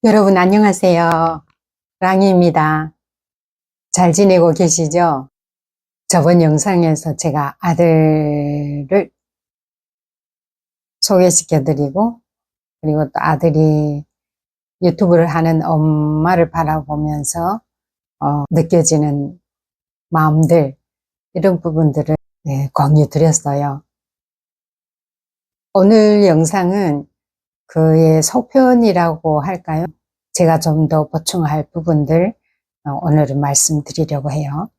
여러분 안녕하세요. 랑이입니다. 잘 지내고 계시죠? 저번 영상에서 제가 아들을 소개시켜 드리고, 그리고 또 아들이 유튜브를 하는 엄마를 바라보면서 느껴지는 마음들, 이런 부분들을 공유 드렸어요. 오늘 영상은 그의 속편이라고 할까요? 제가 좀 더 보충할 부분들 오늘은 말씀드리려고 해요.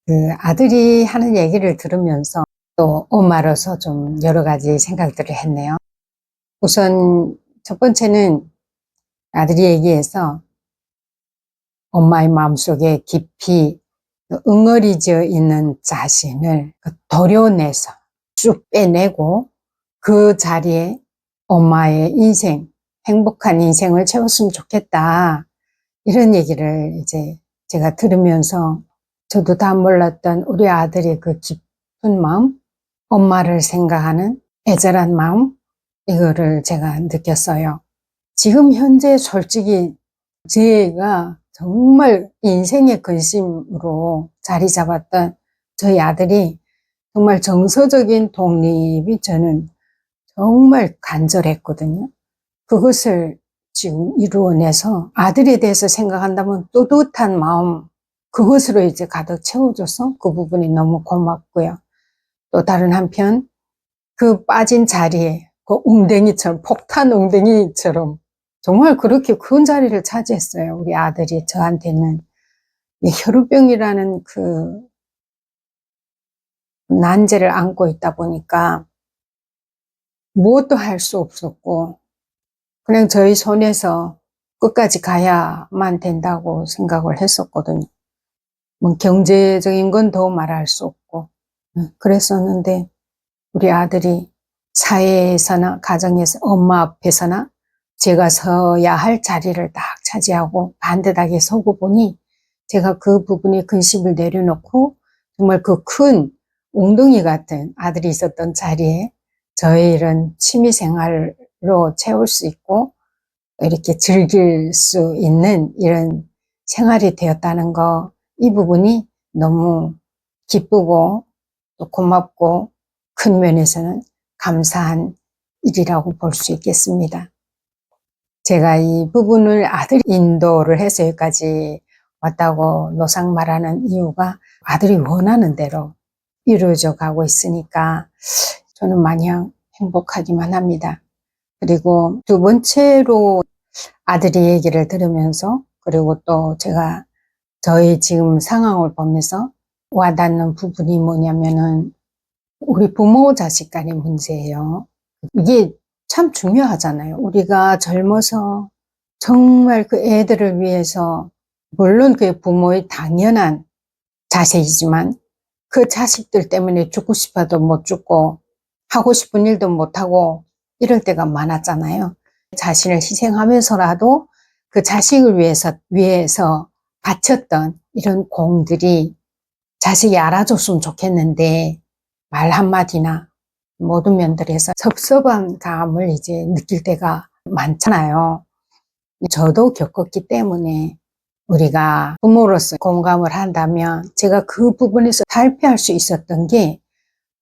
그 아들이 하는 얘기를 들으면서 또 엄마로서 좀 여러 가지 생각들을 했네요. 우선 첫 번째는 아들이 얘기해서 엄마의 마음속에 깊이 응어리져 있는 자신을 도려내서 쭉 빼내고 그 자리에 엄마의 인생, 행복한 인생을 채웠으면 좋겠다. 이런 얘기를 이제 제가 들으면서 저도 다 몰랐던 우리 아들의 그 깊은 마음, 엄마를 생각하는 애절한 마음, 이거를 제가 느꼈어요. 지금 현재 솔직히 제가 정말 인생의 근심으로 자리 잡았던 저희 아들이 정말 정서적인 독립이 저는 정말 간절했거든요. 그것을 지금 이루어내서 아들에 대해서 생각한다면 뿌듯한 마음, 그것으로 이제 가득 채워줘서 그 부분이 너무 고맙고요. 또 다른 한편 그 빠진 자리에 그 웅댕이처럼, 폭탄 웅댕이처럼 정말 그렇게 큰 자리를 차지했어요. 우리 아들이 저한테는 이 혈우병이라는 그 난제를 안고 있다 보니까 무엇도 할 수 없었고 그냥 저희 손에서 끝까지 가야만 된다고 생각을 했었거든요. 뭐 경제적인 건 더 말할 수 없고 그랬었는데 우리 아들이 사회에서나 가정에서 엄마 앞에서나 제가 서야 할 자리를 딱 차지하고 반듯하게 서고 보니 제가 그 부분에 근심을 내려놓고 정말 그 큰 웅덩이 같은 아들이 있었던 자리에 저의 이런 취미생활로 채울 수 있고 이렇게 즐길 수 있는 이런 생활이 되었다는 거, 이 부분이 너무 기쁘고 또 고맙고 큰 면에서는 감사한 일이라고 볼 수 있겠습니다. 제가 이 부분을 아들이 인도를 해서 여기까지 왔다고 노상 말하는 이유가 아들이 원하는 대로 이루어져 가고 있으니까 저는 마냥 행복하기만 합니다. 그리고 두 번째로 아들이 얘기를 들으면서 그리고 또 제가 저희 지금 상황을 보면서 와닿는 부분이 뭐냐면은 우리 부모 자식 간의 문제예요. 이게 참 중요하잖아요. 우리가 젊어서 정말 그 애들을 위해서 물론 그 부모의 당연한 자세이지만 그 자식들 때문에 죽고 싶어도 못 죽고 하고 싶은 일도 못하고 이럴 때가 많았잖아요. 자신을 희생하면서라도 그 자식을 위해서 바쳤던 이런 공들이 자식이 알아줬으면 좋겠는데 말 한마디나 모든 면들에서 섭섭한 감을 이제 느낄 때가 많잖아요. 저도 겪었기 때문에 우리가 부모로서 공감을 한다면 제가 그 부분에서 탈피할 수 있었던 게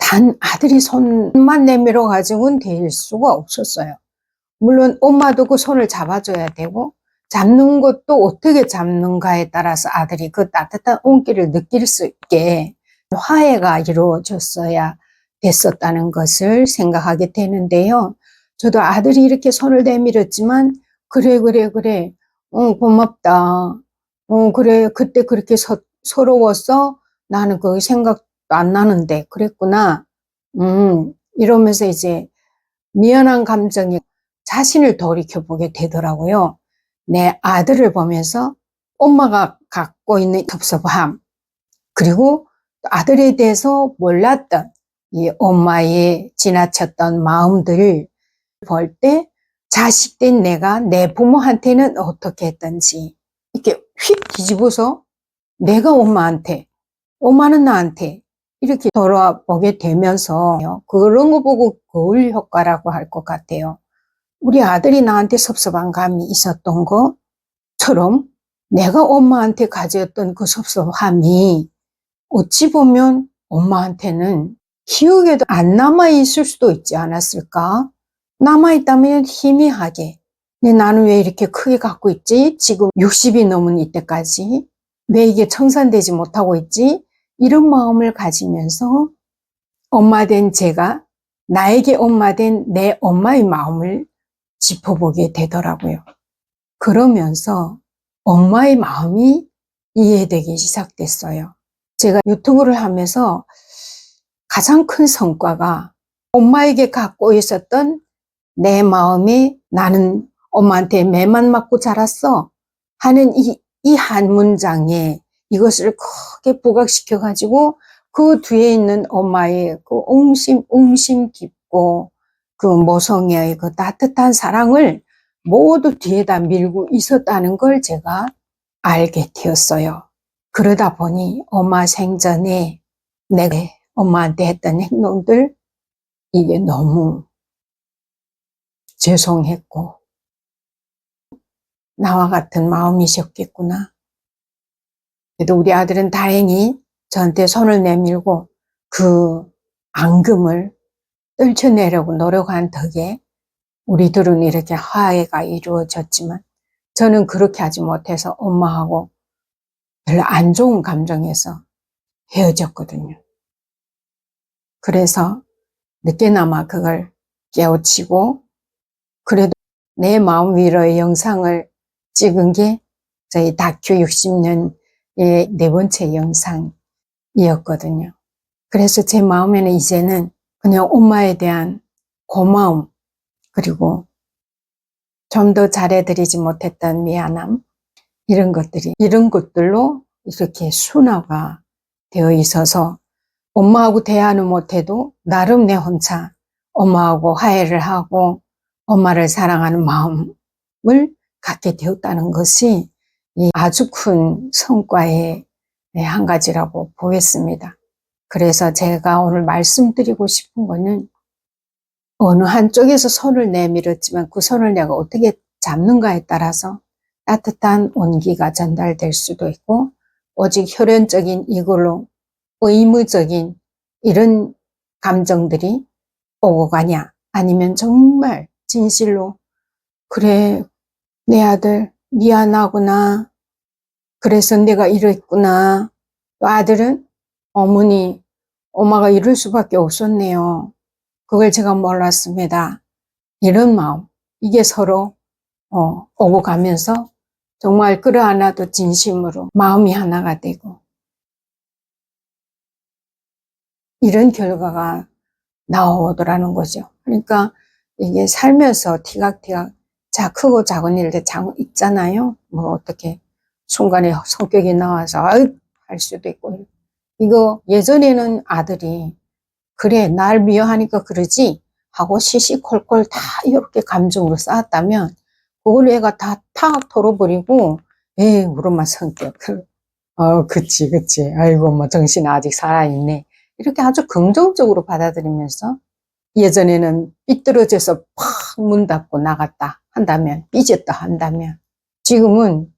단 아들이 손만 내밀어 가지고는 될 수가 없었어요. 물론 엄마도 그 손을 잡아줘야 되고 잡는 것도 어떻게 잡는가에 따라서 아들이 그 따뜻한 온기를 느낄 수 있게 화해가 이루어졌어야 됐었다는 것을 생각하게 되는데요. 저도 아들이 이렇게 손을 내밀었지만 그래 고맙다. 그래 그때 그렇게 서러웠어? 나는 그 생각도 안 나는데 그랬구나. 이러면서 이제 미안한 감정이 자신을 돌이켜보게 되더라고요. 내 아들을 보면서 엄마가 갖고 있는 섭섭함, 그리고 아들에 대해서 몰랐던 이 엄마의 지나쳤던 마음들을 볼 때 자식된 내가 내 부모한테는 어떻게 했던지 이렇게 휙 뒤집어서 내가 엄마한테, 엄마는 나한테 이렇게 돌아보게 되면서 그런 거 보고 거울 효과라고 할 것 같아요. 우리 아들이 나한테 섭섭한 감이 있었던 것처럼 내가 엄마한테 가졌던 그 섭섭함이 어찌 보면 엄마한테는 기억에도 안 남아있을 수도 있지 않았을까? 남아있다면 희미하게. 근데 나는 왜 이렇게 크게 갖고 있지? 지금 60이 넘은 이때까지. 왜 이게 청산되지 못하고 있지? 이런 마음을 가지면서 엄마 된 제가 나에게 엄마 된 내 엄마의 마음을 짚어보게 되더라고요. 그러면서 엄마의 마음이 이해되기 시작됐어요. 제가 유튜브를 하면서 가장 큰 성과가 엄마에게 갖고 있었던 내 마음이 나는 엄마한테 매만 맞고 자랐어 하는 이 한 문장에 이것을 크게 부각시켜 가지고 그 뒤에 있는 엄마의 그 웅심 깊고 그 모성애의 그 따뜻한 사랑을 모두 뒤에다 밀고 있었다는 걸 제가 알게 되었어요. 그러다 보니 엄마 생전에 내가 엄마한테 했던 행동들 이게 너무 죄송했고 나와 같은 마음이셨겠구나. 그래도 우리 아들은 다행히 저한테 손을 내밀고 그 앙금을 떨쳐내려고 노력한 덕에 우리들은 이렇게 화해가 이루어졌지만 저는 그렇게 하지 못해서 엄마하고 별로 안 좋은 감정에서 헤어졌거든요. 그래서 늦게나마 그걸 깨우치고 그래도 내 마음 위로의 영상을 찍은 게 저희 다큐 60년의 네 번째 영상이었거든요. 그래서 제 마음에는 이제는 그냥 엄마에 대한 고마움 그리고 좀 더 잘해드리지 못했던 미안함 이런 것들로 이렇게 순화가 되어 있어서 엄마하고 대화는 못해도 나름 내 혼자 엄마하고 화해를 하고 엄마를 사랑하는 마음을 갖게 되었다는 것이 아주 큰 성과의 한 가지라고 보겠습니다. 그래서 제가 오늘 말씀드리고 싶은 거는 어느 한쪽에서 손을 내밀었지만 그 손을 내가 어떻게 잡는가에 따라서 따뜻한 온기가 전달될 수도 있고 오직 혈연적인 이걸로 의무적인 이런 감정들이 오고 가냐 아니면 정말 진실로 그래 내 아들 미안하구나 그래서 내가 이랬구나 또 아들은 어머니 엄마가 이럴 수밖에 없었네요 그걸 제가 몰랐습니다 이런 마음 이게 서로 오고 가면서 정말 끌어안아도 진심으로 마음이 하나가 되고 이런 결과가 나오더라는 거죠. 그러니까 이게 살면서 티각티각 크고 작은 일들 있잖아요. 뭐 어떻게 순간에 성격이 나와서 할 수도 있고 이거 예전에는 아들이 그래 날 미워하니까 그러지 하고 시시콜콜 다 이렇게 감정으로 쌓았다면 그걸 애가 다 탁 털어버리고 에이 우리 엄마 성격 그치 아이고 엄마 정신 아직 살아있네 이렇게 아주 긍정적으로 받아들이면서 예전에는 삐뚤어져서 팍 문 닫고 나갔다 한다면 삐졌다 한다면 지금은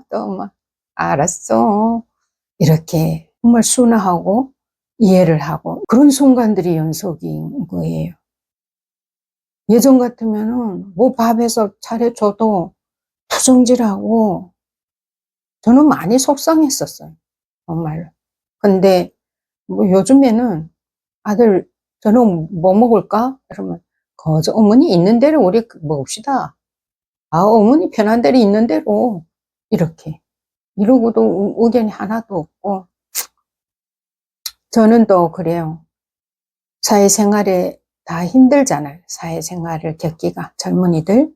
또 막 알았어 이렇게 정말 순화하고 이해를 하고 그런 순간들이 연속인 거예요. 예전 같으면은 뭐 밥해서 차려줘도 투정질하고 저는 많이 속상했었어요. 정말로. 근데 뭐 요즘에는 아들 저녁 뭐 먹을까? 이러면 거저 어머니 있는 대로 우리 먹읍시다. 아 어머니 편한 대로 있는 대로 이렇게 이러고도 의견이 하나도 없고 저는 또 그래요. 사회생활에 다 힘들잖아요. 사회생활을 겪기가 젊은이들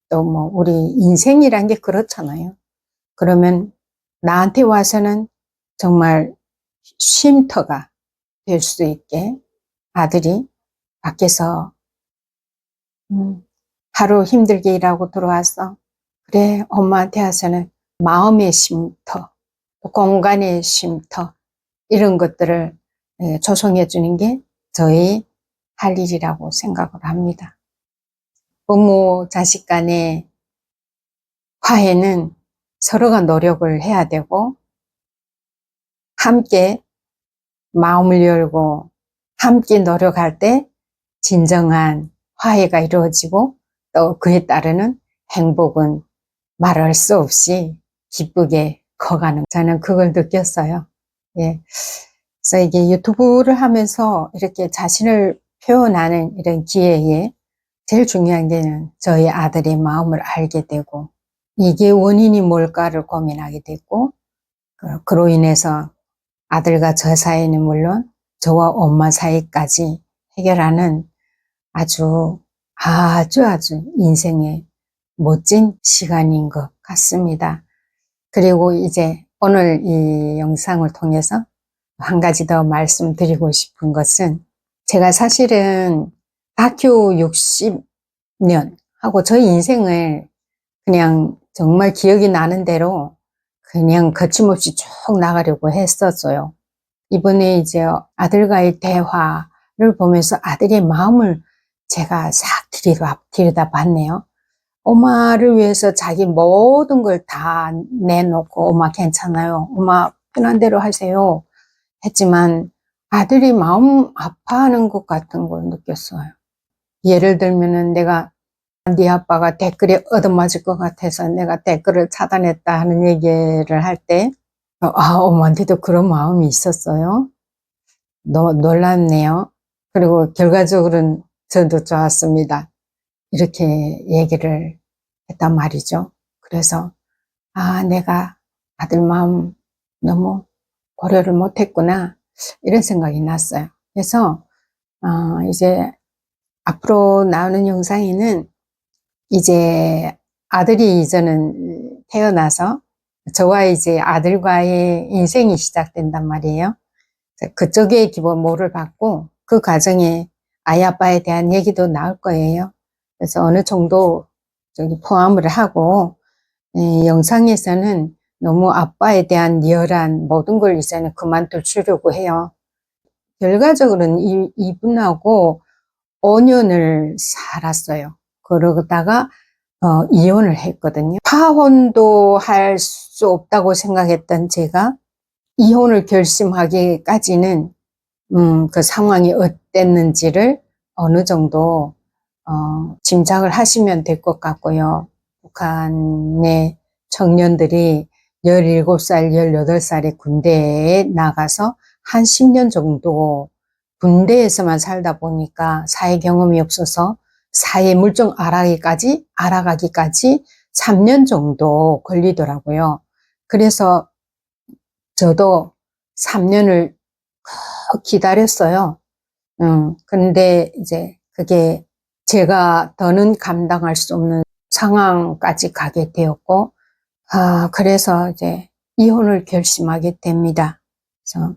또 뭐 우리 인생이란 게 그렇잖아요. 그러면 나한테 와서는 정말 쉼터가 될 수 있게 아들이 밖에서 하루 힘들게 일하고 들어와서 그래 엄마한테 와서는 마음의 쉼터 공간의 쉼터 이런 것들을 조성해 주는 게 저희 할 일이라고 생각을 합니다. 부모, 자식 간의 화해는 서로가 노력을 해야 되고, 함께 마음을 열고 함께 노력할 때 진정한 화해가 이루어지고, 또 그에 따르는 행복은 말할 수 없이 기쁘게 커가는, 저는 그걸 느꼈어요. 예. 그래서 이게 유튜브를 하면서 이렇게 자신을 표현하는 이런 기회에 제일 중요한 게는 저희 아들의 마음을 알게 되고, 이게 원인이 뭘까를 고민하게 됐고, 그로 인해서 아들과 저 사이는 물론 저와 엄마 사이까지 해결하는 아주 인생의 멋진 시간인 것 같습니다. 그리고 이제 오늘 이 영상을 통해서 한 가지 더 말씀드리고 싶은 것은, 제가 사실은 다큐 60년 하고 저희 인생을 그냥 정말 기억이 나는 대로 그냥 거침없이 쭉 나가려고 했었어요. 이번에 이제 아들과의 대화를 보면서 아들의 마음을 제가 싹 들여다봤네요. 엄마를 위해서 자기 모든 걸 다 내놓고, 엄마 괜찮아요, 엄마 편한 대로 하세요 했지만, 아들이 마음 아파하는 것 같은 걸 느꼈어요. 예를 들면은 내가 네 아빠가 댓글에 얻어맞을 것 같아서 내가 댓글을 차단했다 하는 얘기를 할 때, 엄마한테도 그런 마음이 있었어요. 놀랍네요. 그리고 결과적으로는 저도 좋았습니다. 이렇게 얘기를 했단 말이죠. 그래서 내가 아들 마음 너무 고려를 못했구나, 이런 생각이 났어요. 그래서 이제 앞으로 나오는 영상에는 이제 아들이 저는 태어나서 저와 이제 아들과의 인생이 시작된단 말이에요. 그쪽에 기본 모를 받고 그 과정에 아이 아빠에 대한 얘기도 나올 거예요. 그래서 어느 정도 포함을 하고, 영상에서는 너무 아빠에 대한 리얼한 모든 걸 이제는 그만두려고 해요. 결과적으로는 이분하고 5년을 살았어요. 그러다가 이혼을 했거든요. 파혼도 할 수 없다고 생각했던 제가 이혼을 결심하기까지는 그 상황이 어땠는지를 어느 정도 짐작을 하시면 될 것 같고요. 북한의 청년들이 17살, 18살에 군대에 나가서 한 10년 정도 군대에서만 살다 보니까 사회 경험이 없어서 사회 물정 알아가기까지 3년 정도 걸리더라고요. 그래서 저도 3년을 기다렸어요. 근데 이제 그게 제가 더는 감당할 수 없는 상황까지 가게 되었고, 그래서 이제 이혼을 결심하게 됩니다. 그래서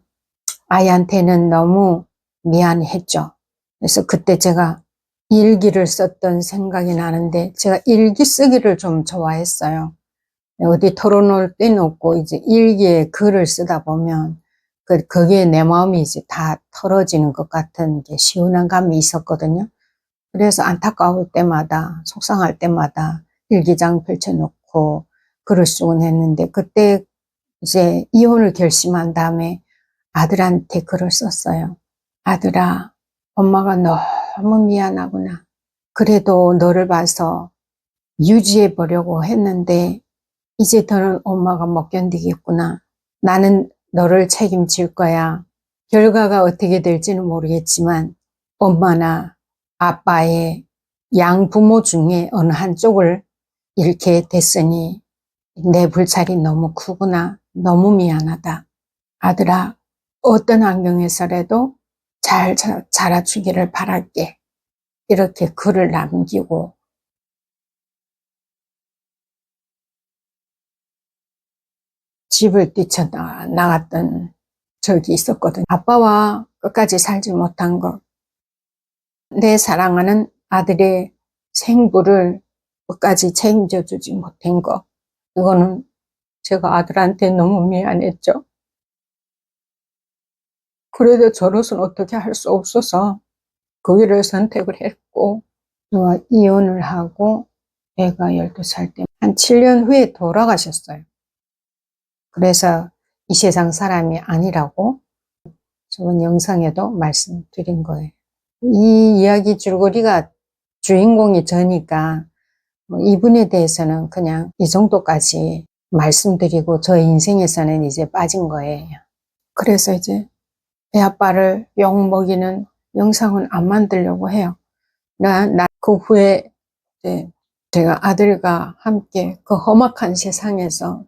아이한테는 너무 미안했죠. 그래서 그때 제가 일기를 썼던 생각이 나는데, 제가 일기 쓰기를 좀 좋아했어요. 어디 털어놓을 데는 없고 이제 일기에 글을 쓰다 보면 거기에 내 마음이 이제 다 털어지는 것 같은 게 시원한 감이 있었거든요. 그래서 안타까울 때마다, 속상할 때마다 일기장 펼쳐놓고 글을 쓰곤 했는데, 그때 이제 이혼을 결심한 다음에 아들한테 글을 썼어요. 아들아, 엄마가 너무 미안하구나. 그래도 너를 봐서 유지해 보려고 했는데 이제 더는 엄마가 못 견디겠구나. 나는 너를 책임질 거야. 결과가 어떻게 될지는 모르겠지만 엄마나 아빠의 양부모 중에 어느 한쪽을 잃게 됐으니 내 불찰이 너무 크구나. 너무 미안하다. 아들아, 어떤 환경에서라도 잘 자라주기를 바랄게. 이렇게 글을 남기고 집을 뛰쳐나갔던 적이 있었거든요. 아빠와 끝까지 살지 못한 것, 내 사랑하는 아들의 생부를 끝까지 책임져 주지 못한 것, 이거는 제가 아들한테 너무 미안했죠. 그래도 저로서는 어떻게 할 수 없어서 그 길을 선택을 했고, 저와 이혼을 하고 애가 12살 때 한 7년 후에 돌아가셨어요. 그래서 이 세상 사람이 아니라고 저번 영상에도 말씀드린 거예요. 이 이야기 줄거리가 주인공이 저니까 뭐 이분에 대해서는 그냥 이 정도까지 말씀드리고 저 인생에서는 이제 빠진 거예요. 그래서 이제 애 아빠를 욕먹이는 영상은 안 만들려고 해요. 그 후에 이제 제가 아들과 함께 그 험악한 세상에서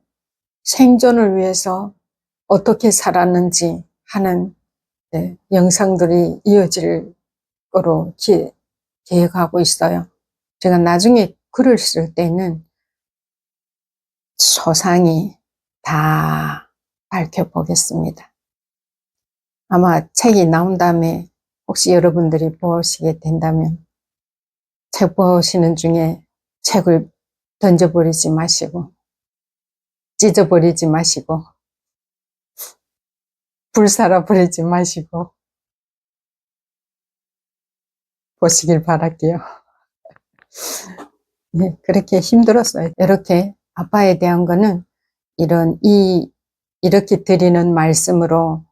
생존을 위해서 어떻게 살았는지 하는 영상들이 이어질 거로 계획하고 있어요. 제가 나중에 글을 쓸 때는 소상히 다 밝혀보겠습니다. 아마 책이 나온 다음에 혹시 여러분들이 보시게 된다면 책 보시는 중에 책을 던져버리지 마시고 찢어버리지 마시고 불살아버리지 마시고 보시길 바랄게요. 네, 그렇게 힘들었어요. 이렇게 아빠에 대한 거는 이렇게 드리는 말씀으로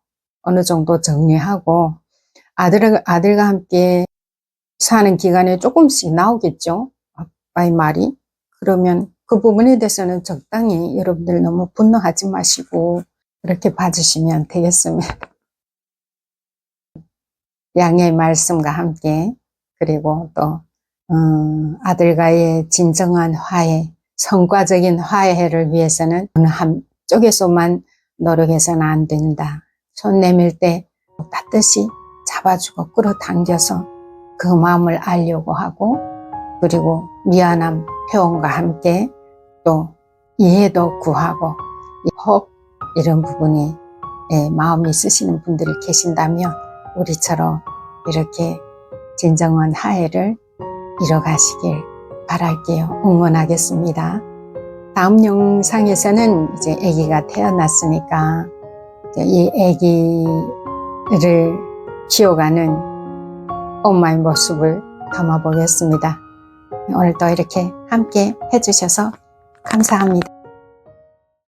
어느 정도 정리하고 아들과 함께 사는 기간에 조금씩 나오겠죠. 아빠의 말이. 그러면 그 부분에 대해서는 적당히 여러분들 너무 분노하지 마시고 그렇게 봐주시면 되겠습니다. 양의 말씀과 함께 그리고 또 아들과의 진정한 화해, 성과적인 화해를 위해서는 어느 한쪽에서만 노력해서는 안 된다. 손 내밀 때 따뜻이 잡아주고 끌어당겨서 그 마음을 알려고 하고 그리고 미안함 표현과 함께 또 이해도 구하고 혹 이런 부분이 마음이 있으시는 분들이 계신다면 우리처럼 이렇게 진정한 화해를 이뤄가시길 바랄게요. 응원하겠습니다. 다음 영상에서는 이제 아기가 태어났으니까 이 아기를 키워가는 엄마의 모습을 담아보겠습니다. 오늘도 이렇게 함께 해주셔서 감사합니다.